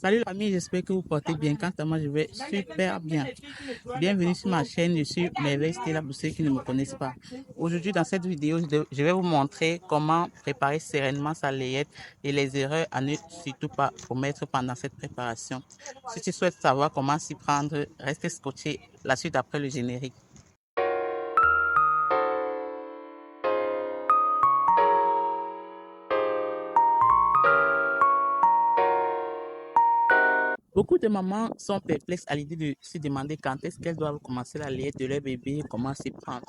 Salut la famille, j'espère que vous portez bien. Quant à moi, je vais super bien. Bienvenue sur ma chaîne, je suis Merveille Stella pour ceux qui ne me connaissent pas. Aujourd'hui, dans cette vidéo, je vais vous montrer comment préparer sereinement sa layette et les erreurs à ne surtout pas commettre pendant cette préparation. Si tu souhaites savoir comment s'y prendre, reste scotché la suite après le générique. Beaucoup de mamans sont perplexes à l'idée de se demander quand est-ce qu'elles doivent commencer la layette de leur bébé et comment s'y prendre.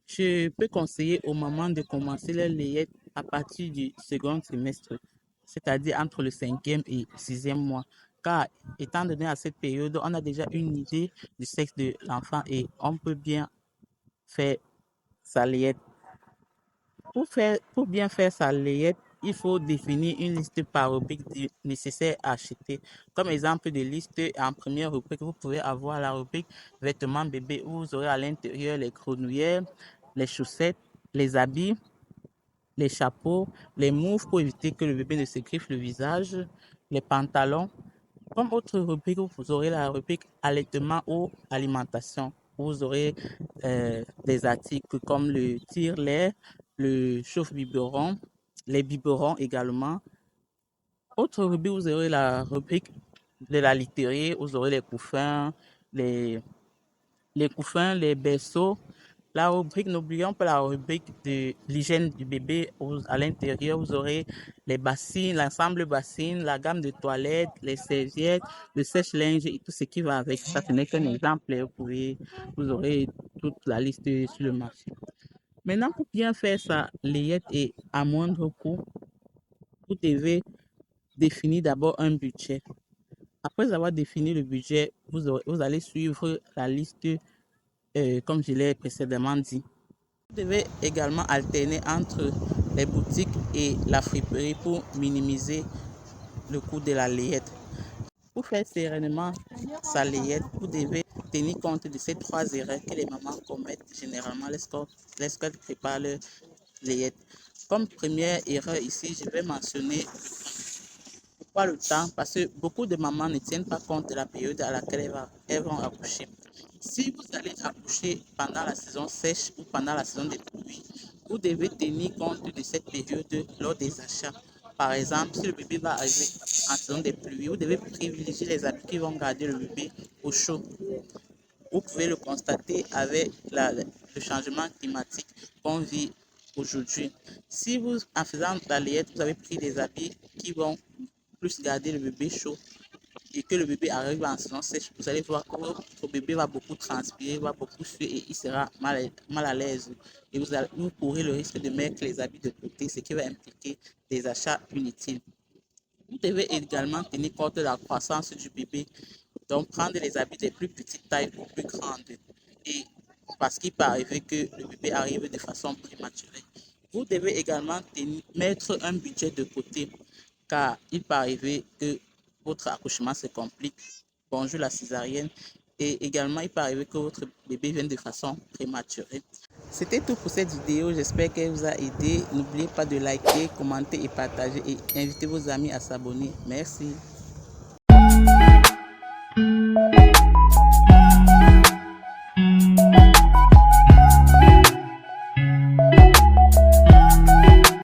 Je peux conseiller aux mamans de commencer leur layette à partir du second trimestre, c'est-à-dire entre le 5e et 6e mois. Car étant donné à cette période, on a déjà une idée du sexe de l'enfant et on peut bien faire sa layette. Pour bien faire sa layette, il faut définir une liste par rubrique nécessaire à acheter. Comme exemple de liste, en première rubrique, vous pouvez avoir la rubrique vêtements bébé où vous aurez à l'intérieur les grenouillères, les chaussettes, les habits, les chapeaux, les moufles pour éviter que le bébé ne se griffe le visage, les pantalons. Comme autre rubrique, vous aurez la rubrique allaitement ou alimentation. Vous aurez des articles comme le tire-lait, le chauffe-biberon, les biberons également. Autre rubrique, vous aurez la rubrique de la literie, vous aurez les, les couffins, les berceaux. La rubrique, n'oublions pas la rubrique de l'hygiène du bébé. À l'intérieur, vous aurez les bassines, l'ensemble bassines, la gamme de toilettes, les serviettes, le sèche-linge et tout ce qui va avec. Ça, ce n'est qu'un exemple. Vous aurez toute la liste sur le marché. Maintenant, pour bien faire sa layette et à moindre coût, vous devez définir d'abord un budget. Après avoir défini le budget, vous allez suivre la liste comme je l'ai précédemment dit. Vous devez également alterner entre les boutiques et la friperie pour minimiser le coût de la layette. Pour faire sereinement sa layette, vous devez tenir compte de ces trois erreurs que les mamans commettent généralement lorsqu'elles préparent leur layette. Comme première erreur ici, je vais mentionner pourquoi le temps, parce que beaucoup de mamans ne tiennent pas compte de la période à laquelle elles vont accoucher. Si vous allez accoucher pendant la saison sèche ou pendant la saison des pluies, vous devez tenir compte de cette période lors des achats. Par exemple, si le bébé va arriver en saison des pluies, vous devez privilégier les habits qui vont garder le bébé au chaud. Vous pouvez le constater avec le changement climatique qu'on vit aujourd'hui. Si vous, en faisant la layette, vous avez pris des habits qui vont plus garder le bébé chaud et que le bébé arrive en saison sèche, vous allez voir que votre bébé va beaucoup transpirer, va beaucoup suer et il sera mal à l'aise. Et vous courez le risque de mettre les habits de côté, ce qui va impliquer des achats inutiles. Vous devez également tenir compte de la croissance du bébé, donc prendre les habits des plus petites tailles aux plus grandes. Et parce qu'il peut arriver que le bébé arrive de façon prématurée. Vous devez également mettre un budget de côté, car il peut arriver que votre accouchement se complique. Bonjour la césarienne. Et également, il peut arriver que votre bébé vienne de façon prématurée. C'était tout pour cette vidéo. J'espère qu'elle vous a aidé. N'oubliez pas de liker, commenter et partager et invitez vos amis à s'abonner. Merci.